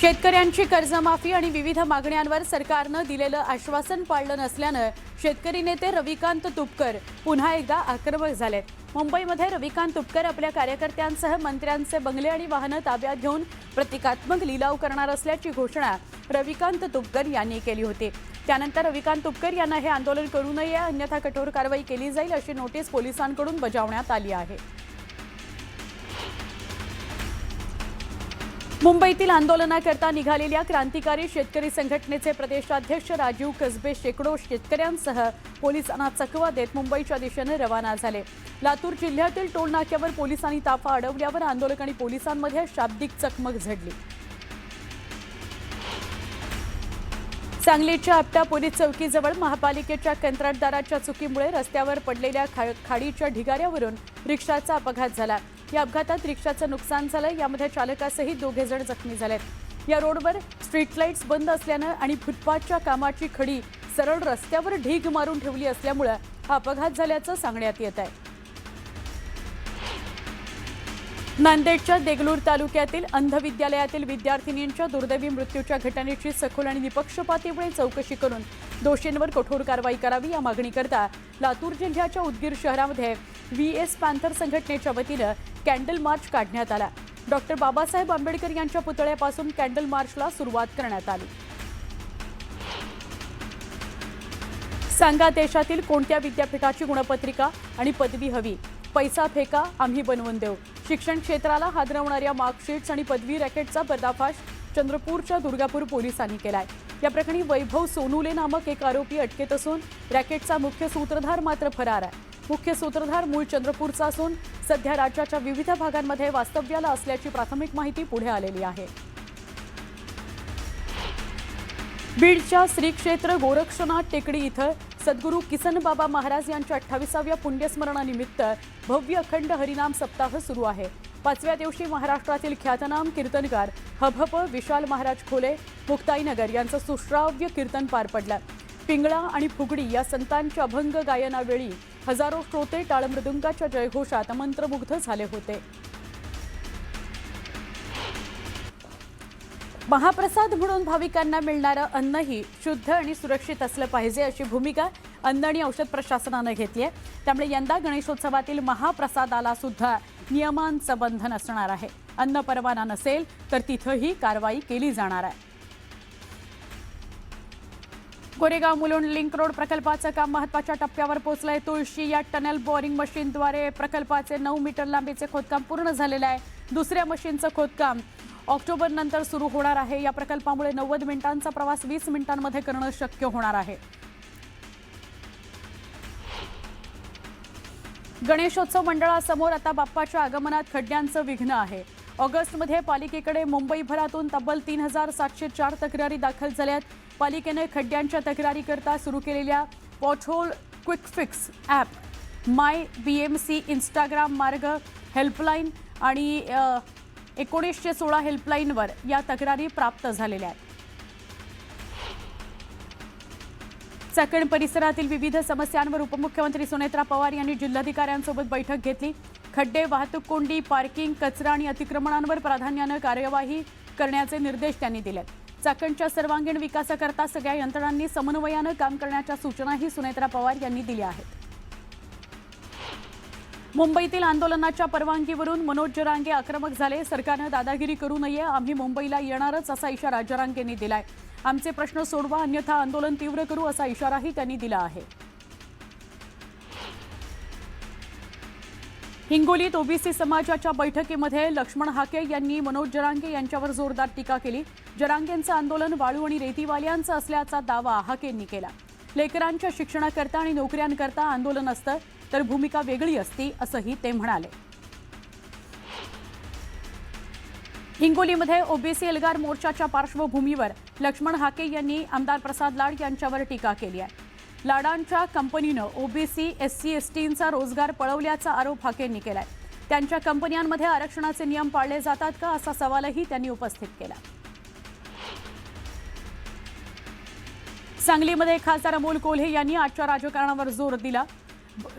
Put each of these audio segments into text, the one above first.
शेतकऱ्यांची कर्जमाफी आणि विविध मागण्यांवर सरकारनं दिलेलं आश्वासन पाळलं नसल्यानं शेतकरी नेते रविकांत तुपकर पुन्हा एकदा आक्रमक झालेत। मुंबईमध्ये रविकांत तुपकर आपल्या कार्यकर्त्यांसह मंत्र्यांचे बंगले आणि वाहनं ताब्यात घेऊन प्रतिकात्मक लिलाव करणार असल्याची घोषणा रविकांत तुपकर यांनी केली होती। त्यानंतर रविकांत तुपकर यांना हे आंदोलन करू नये अन्यथा कठोर कारवाई केली जाईल अशी नोटीस पोलिसांकडून बजावण्यात आली आहे। मुंबईतील आंदोलनाकरता निघालेल्या क्रांतिकारी शेतकरी संघटनेचे प्रदेशाध्यक्ष राजीव कसबे शेकडो शेतकऱ्यांसह पोलिसांना चकवा देत मुंबईच्या दिशेने रवाना झाले। लातूर जिल्ह्यातील टोल नाक्यावर पोलिसांनी ताफा अडवल्यावर आंदोलक आणि पोलिसांमध्ये शाब्दिक चकमक झडली। सांगलीच्या आपटा पोलीस चौकीजवळ महापालिकेच्या कंत्राटदाराच्या चुकीमुळे रस्त्यावर पडलेल्या खाडीच्या ढिगाऱ्यावरून रिक्षाचा अपघात झाला। या अपघातात रिक्षाचं नुकसान झालं। यामध्ये चालकासहित 2 जण जखमी झालेत। या रोडवर स्ट्रीट लाईट्स बंद असल्यानं आणि फुटपाथच्या कामाची खडी सरळ रस्त्यावर ढीग मारून ठेवली असल्यामुळे हा अपघात झाल्याचं सांगण्यात येत आहे। नांदेडच्या देगलूर तालुक्यातील अंध विद्यालयातील विद्यार्थिनींच्या दुर्दैवी मृत्यूच्या घटनेची सखोल आणि निपक्षपातीपणे चौकशी करून दोषींवर कठोर कारवाई करावी या मागणीकरता लातूर जिल्ह्याच्या उदगीर शहरामध्ये व्हीएस पॅन्थर संघटनेच्या वतीनं कॅन्डल मार्च काढण्यात आला। डॉक्टर बाबासाहेब आंबेडकर यांच्या पुतळ्यापासून कॅन्डल मार्चला सुरुवात करण्यात आली। सांगा देशातील कोणत्या विद्यापीठाची गुणपत्रिका आणि पदवी हवी, पैसा फेका आम्ही बनवून देऊ। शिक्षण क्षेत्राला हादरवणाऱ्या मार्कशीट्स आणि पदवी रॅकेटचा पर्दाफाश चंद्रपूरच्या दुर्गापूर पोलिसांनी केलाय। या प्रकरणी वैभव सोनुले नामक एक आरोपी अटकेत असून रॅकेटचा मुख्य सूत्रधार मात्र फरार आहे। मुख्य सूत्रधार मूळ चंद्रपूरचा असून सध्या राज्याच्या विविध भागांमध्ये वास्तव्याला असल्याची प्राथमिक माहिती पुढे आलेली आहे। बीडच्या श्री क्षेत्र गोरक्षनाथ टेकडी इथं सद्गुरू किसन बाबा महाराज यांच्या 28व्या पुण्यस्मरणानिमित्त भव्य अखंड हरिनाम सप्ताह सुरू आहे। 5व्या दिवशी महाराष्ट्रातील ख्यातनाम कीर्तनकार हभप विशाल महाराज खोले मुक्ताईनगर यांचं सुश्राव्य कीर्तन पार पडलं। पिंगळा आणि फुगडी या संतांच्या अभंग गायनावेळी हजारो श्रोते टाळमृदुंगाच्या जयघोषात मंत्रमुग्ध झाले होते। महाप्रसाद म्हणून भाविकांना मिळणारं अन्नही शुद्ध आणि सुरक्षित असलं पाहिजे अशी भूमिका अन्न आणि औषध प्रशासनाने घेतली आहे। त्यामुळे यंदा गणेशोत्सवातील महाप्रसादाला सुद्धा नियमांचं बंधन असणार आहे। अन्न परवाना नसेल तर तिथंही कारवाई केली जाणार आहे। गोरेगाव मुलुंड लिंक रोड प्रकल्पाचं काम महत्त्वाच्या टप्प्यावर पोहोचलंय। तुळशी या टनेल बोरिंग मशीनद्वारे प्रकल्पाचे 9 मीटर लांबीचे खोदकाम पूर्ण झालेलं आहे। दुसऱ्या मशीनचं खोदकाम ऑक्टोबर नंतर सुरू होणार आहे। या प्रकल्पामुळे 90 मिनिटांचा प्रवास 20 मिनिटांमध्ये करणं शक्य होणार आहे। गणेशोत्सव मंडळासमोर आता बाप्पाच्या आगमनात खड्ड्यांचं विघ्न आहे। ऑगस्टमध्ये पालिकेकडे मुंबईभरातून तब्बल 3704 तक्रारी दाखल झाल्यात। पालिकेने खड्ड्यांच्या तक्रारीकरता सुरू केलेल्या पॉटहोल क्विक फिक्स ॲप, माय BMC, इंस्टाग्राम मार्ग हेल्पलाईन आणि 1916 हेल्पलाईनवर या तक्रारी प्राप्त झालेल्या आहेत। चाकण परिसरातील विविध समस्यांवर उपमुख्यमंत्री सुनेत्रा पवार यांनी जिल्हाधिकाऱ्यांसोबत बैठक घेतली। खड्डे, वाहतूक कोंडी, पार्किंग, कचरा आणि अतिक्रमणांवर प्राधान्याने कार्यवाही करण्याचे निर्देश त्यांनी दिले। चाकणच्या सर्वांगीण विकासाकरता सगळ्या यंत्रणांनी समन्वयाने काम करण्याच्या सूचनाही सुनेत्रा पवार यांनी दिल्या आहेत। मुंबईतील आंदोलनाच्या परवानगीवरून मनोज जरांगे आक्रमक झाले। सरकारने दादागिरी करू नये, आम्ही मुंबईला येणारच असा इशारा जरांगेंनी दिलाय। आमचे प्रश्न सोडवा अन्यथा आंदोलन तीव्र करू असा इशाराही त्यांनी दिला आहे। हिंगोलीत ओबीसी समाजाच्या बैठकीमध्ये लक्ष्मण हाके यांनी मनोज जरांगे यांच्यावर जोरदार टीका केली। जरांगेंचं आंदोलन वाळू आणि रेतीवाल्यांचं असल्याचा दावा हाकेंनी केला। लेकरांच्या शिक्षणाकरता आणि नोकऱ्यांकरता आंदोलन असतं तर भूमिका वेगळी असती असंही ते म्हणाले। हिंगोलीमध्ये ओबीसी एल्गार मोर्चाच्या पार्श्वभूमीवर लक्ष्मण हाके यांनी आमदार प्रसाद लाड यांच्यावर टीका केली आहे। लाडांच्या कंपनीनं ओबीसी SC/STंचा रोजगार पळवल्याचा आरोप हाकेंनी केलाय। त्यांच्या कंपन्यांमध्ये आरक्षणाचे नियम पाळले जातात का असा सवालही त्यांनी उपस्थित केला। सांगलीमध्ये खासदार अमोल कोल्हे यांनी आजच्या राजकारणावर जोर दिला।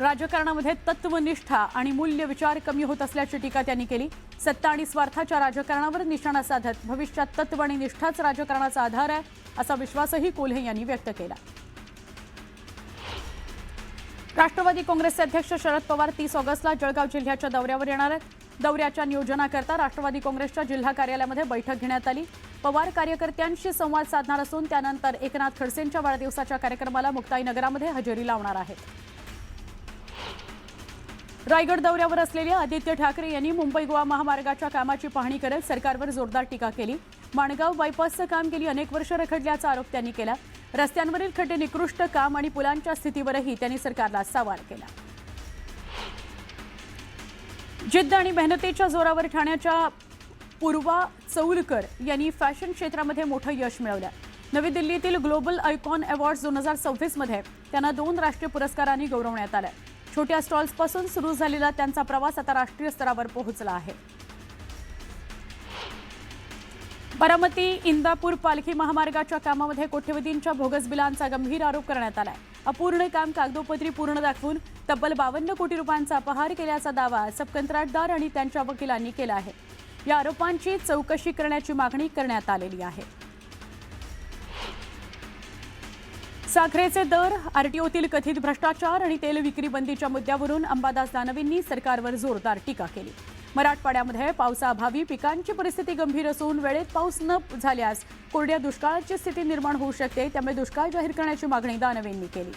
राजकारणामध्ये तत्वनिष्ठा आणि मूल्य विचार कमी होत असल्याची टीका त्यांनी केली। सत्ता आणि स्वार्थाच्या राजकारणावर निशाणा साधत भविष्यात तत्व आणि निष्ठाच राजकारणाचा आधार आहे असा विश्वासही कोल्हे यांनी व्यक्त केला। राष्ट्रवादी काँग्रेसचे अध्यक्ष शरद पवार 30 ऑगस्टला जळगाव जिल्ह्याच्या दौऱ्यावर येणार आहेत। दौऱ्याच्या नियोजनाकरता राष्ट्रवादी काँग्रेसच्या जिल्हा कार्यालयामध्ये बैठक घेण्यात आली। पवार कार्यकर्त्यांशी संवाद साधणार असून त्यानंतर एकनाथ खडसेंच्या वाढदिवसाच्या कार्यक्रमाला मुक्ताईनगरमध्ये हजेरी लावणार आहेत। रायगड दौऱ्यावर असलेले आदित्य ठाकरे यांनी मुंबई गोवा महामार्गाच्या कामाची पाहणी करत सरकारवर जोरदार टीका केली। माणगाव बायपासचं काम गेली अनेक वर्ष रखडल्याचा आरोप त्यांनी केला। रस्त्यांवरील खड्डे, निकृष्ट काम आणि पुलांच्या स्थितीवरही त्यांनी सरकारला सवाल केला। जिद्द आणि मेहनतीच्या जोरावर ठाण्याच्या पूर्वा चौलकर यांनी फॅशन क्षेत्रामध्ये मोठं यश मिळवलं। नवी दिल्लीतील ग्लोबल आयकॉन अवॉर्ड्स 2026 मध्ये त्यांना 2 राष्ट्रीय पुरस्कारांनी गौरवण्यात आलं। छोट्या स्टॉल्सपासून सुरू झालेला त्यांचा प्रवास आता राष्ट्रीय स्तरावर पोहोचला आहे। बारामती इंदापूर पालखी महामार्गाच्या कामामध्ये कोट्यवधींच्या बोगस बिलांचा गंभीर आरोप करण्यात आलाय। अपूर्ण काम कागदोपत्री पूर्ण दाखवून तब्बल 52 कोटी रुपयांचा अपहार केल्याचा दावा सबकंत्राटदार आणि त्यांच्या वकिलांनी केला आहे। या आरोपांची चौकशी करण्याची मागणी करण्यात आलेली आहे। साखरेचे दर, आरटीओतील कथित भ्रष्टाचार आणि तेल विक्री बंदीच्या मुद्द्यावरून अंबादास दानवेंनी सरकारवर जोरदार टीका केली। मराठवाड्यामध्ये पावसाअभावी पिकांची परिस्थिती गंभीर असून वेळेत पाऊस न झाल्यास कोरड्या दुष्काळाची स्थिती निर्माण होऊ शकते, त्यामुळे दुष्काळ जाहीर करण्याची मागणी दानवेंनी केली।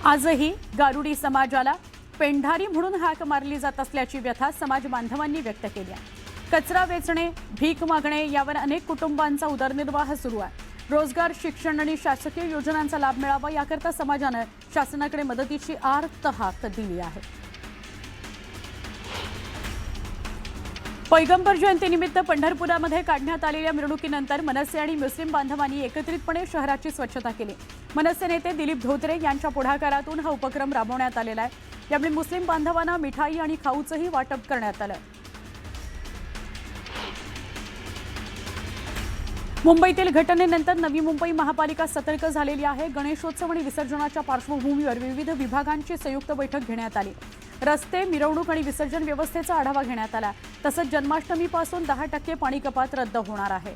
आजही गारुडी समाजाला पेंढारी म्हणून हाक मारली जात असल्याची व्यथा समाज बांधवांनी व्यक्त केली आहे। कचरा वेचणे, भीक मागणे यावर अनेक कुटुंबांचा उदरनिर्वाह सुरू आहे। रोजगार, शिक्षण आणि शासकीय योजनांचा लाभ मिळावा याकरता समाजाने शासनाकडे मदतीची आर्त हाक दिली आहे। पैगंबर जयंतीनिमित्त पंढरपुरामध्ये काढण्यात आलेल्या मिरवणुकीनंतर मनसे आणि मुस्लिम बांधवांनी एकत्रितपणे शहराची स्वच्छता केली। मनसे नेते दिलीप धोत्रे यांच्या पुढाकारातून हा उपक्रम राबवण्यात आलेला आहे। यावेळी मुस्लिम बांधवांना मिठाई आणि खाऊचंही वाटप करण्यात आलं। मुंबईतील घटनेनंतर नवी मुंबई महापालिका सतर्क झालेली आहे। गणेशोत्सव आणि विसर्जनाच्या पार्श्वभूमीवर विविध विभागांची संयुक्त बैठक घेण्यात आली। रस्ते, मिरवणूक आणि विसर्जन व्यवस्थेचा आढावा घेण्यात आला। तसंच जन्माष्टमीपासून 10% पाणी कपात रद्द होणार आहे।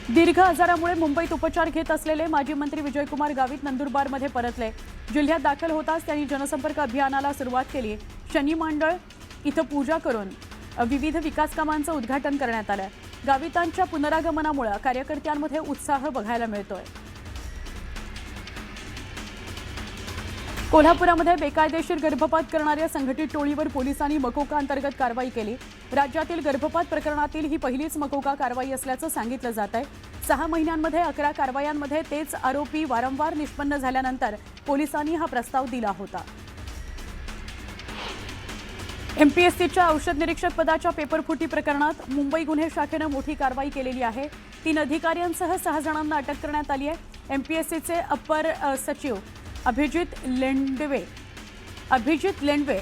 दीर्घ आजारामुळे मुंबईत उपचार घेत असलेले माजी मंत्री विजयकुमार गावित नंदुरबारमध्ये परतले। जिल्ह्यात दाखल होताच त्यांनी जनसंपर्क अभियानाला सुरुवात केली। शनी मंडळ इथं पूजा करून विविध विकास कामांचं उद्घाटन करण्यात आलं। गावितांच्या पुनरागमनामुळे कार्यकर्त्यांमध्ये उत्साह बघायला मिळतोय। कोल्हापुरामध्ये बेकायदेशीर गर्भपात करणाऱ्या संघटित टोळीवर पोलिसांनी मकोका अंतर्गत कारवाई केली। राज्यातील गर्भपात प्रकरणातील ही पहिलीच मकोका कारवाई असल्याचं सांगितलं जात आहे। 6 महिन्यांमध्ये 11 कारवायांमध्ये तेच आरोपी वारंवार निष्पन्न झाल्यानंतर पोलिसांनी हा प्रस्ताव दिला होता। एमपीएससीच्या औषध निरीक्षक पदाच्या पेपरफुटी प्रकरणात मुंबई गुन्हे शाखेनं मोठी कारवाई केलेली आहे। 3 अधिकाऱ्यांसह 6 जणांना अटक करण्यात आली आहे। एमपीएससीचे अपर सचिव अभिजित लेंडवे,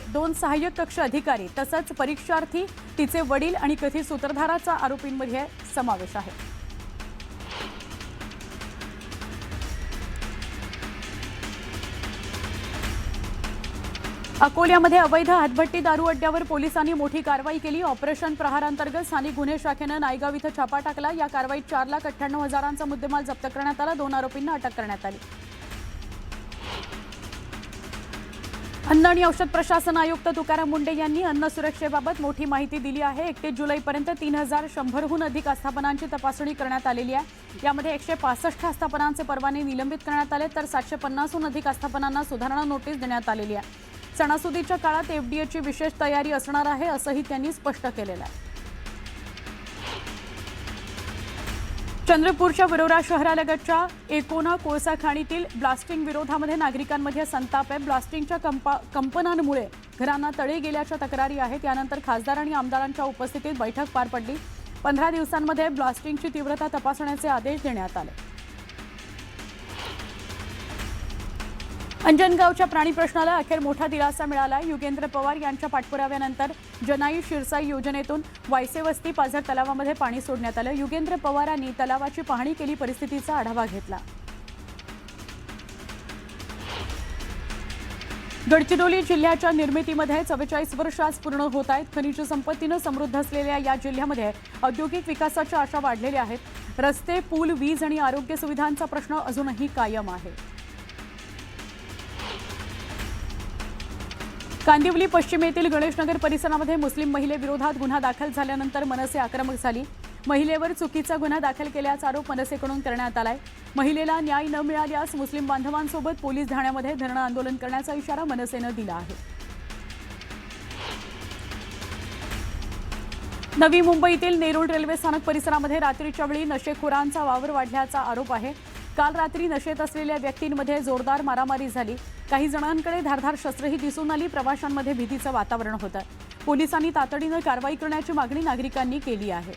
2 सहाय्यक कक्ष अधिकारी तसंच परीक्षार्थी, तिचे वडील आणि कथित सूत्रधाराचा आरोपींमध्ये समावेश आहे। अकोल्यामध्ये अवैध हातभट्टी दारू अड्ड्यावर पोलिसांनी मोठी कारवाई केली। ऑपरेशन प्रहार अंतर्गत स्थानिक गुन्हे शाखेनं नायगाव इथं छापा टाकला। या कारवाईत 4,98,000चा मुद्देमाल जप्त करण्यात आला। 2 आरोपींना अटक करण्यात आली। अन्न आणि औषध प्रशासन आयुक्त तुकाराम मुंडे यांनी अन्न सुरक्षेबाबत मोठी माहिती दिली आहे। 31 जुलैपर्यंत 3,100हून अधिक आस्थापनांची तपासणी करण्यात आलेली आहे। यामध्ये 165 आस्थापनांचे परवाने निलंबित करण्यात आले तर 750हून अधिक आस्थापनांना सुधारणा नोटीस देण्यात आलेली आहे। सणासुदीच्या काळात एफडीएची विशेष तयारी असणार आहे असंही त्यांनी स्पष्ट केलेलं आहे। चंद्रपूरच्या वरोरा शहरालगतच्या एकोना कोळसा खाणीतील ब्लास्टिंग विरोधामध्ये नागरिकांमध्ये संताप आहे। ब्लास्टिंगच्या कंपनांमुळे घरांना तडे गेल्याच्या तक्रारी आहेत। यानंतर खासदार आणि आमदारांच्या उपस्थितीत बैठक पार पडली। 15 दिवसांमध्ये ब्लास्टिंगची तीव्रता तपासण्याचे आदेश देण्यात आले। अंजनगावच्या प्राणी प्रश्नाला अखेर मोठा दिलासा मिळाला. युगेंद्र पवार यांच्या पाठपुराव्यानंतर जनाई शिरसाई योजनेतून वायसे वस्ती पाझर तलावामध्ये पाणी सोडण्यात आलं. युगेंद्र पवारांनी तलावाची पाहणी केली, परिस्थितीचा आढावा घेतला. गडचिरोली जिल्ह्याच्या निर्मितीमध्ये 44 वर्ष आज पूर्ण होत आहेत. खनिज संपत्तीनं समृद्ध असलेल्या या जिल्ह्यामध्ये औद्योगिक विकासाच्या आशा वाढलेल्या आहेत. रस्ते, पूल, वीज आणि आरोग्य सुविधांचा प्रश्न अजूनही कायम आहे. कांदिवली पश्चिमेतील गणेशनगर परिसरामध्ये मुस्लिम महिलेविरोधात गुन्हा दाखल झाल्यानंतर मनसे आक्रमक झाली. महिलेवर चुकीचा गुन्हा दाखल केल्याचा आरोप मनसेकडून करण्यात आलाय. महिलेला न्याय न मिळाल्यास मुस्लिम बांधवांसोबत पोलीस ठाण्यामध्ये धरणं आंदोलन करण्याचा इशारा मनसेनं दिला आहे. नवी मुंबईतील नेरूळ रेल्वे स्थानक परिसरामध्ये रात्रीच्या वेळी नशेखोरांचा वावर वाढल्याचा आरोप आहे. काल रात्री नशेत असलेल्या व्यक्तींमध्ये जोरदार मारामारी झाली. काही जणांकडे धारदार शस्त्रही दिसून आली. प्रवाशांमध्ये भीतीचं वातावरण होतं. पोलिसांनी तातडीनं कारवाई करण्याची मागणी नागरिकांनी केली आहे.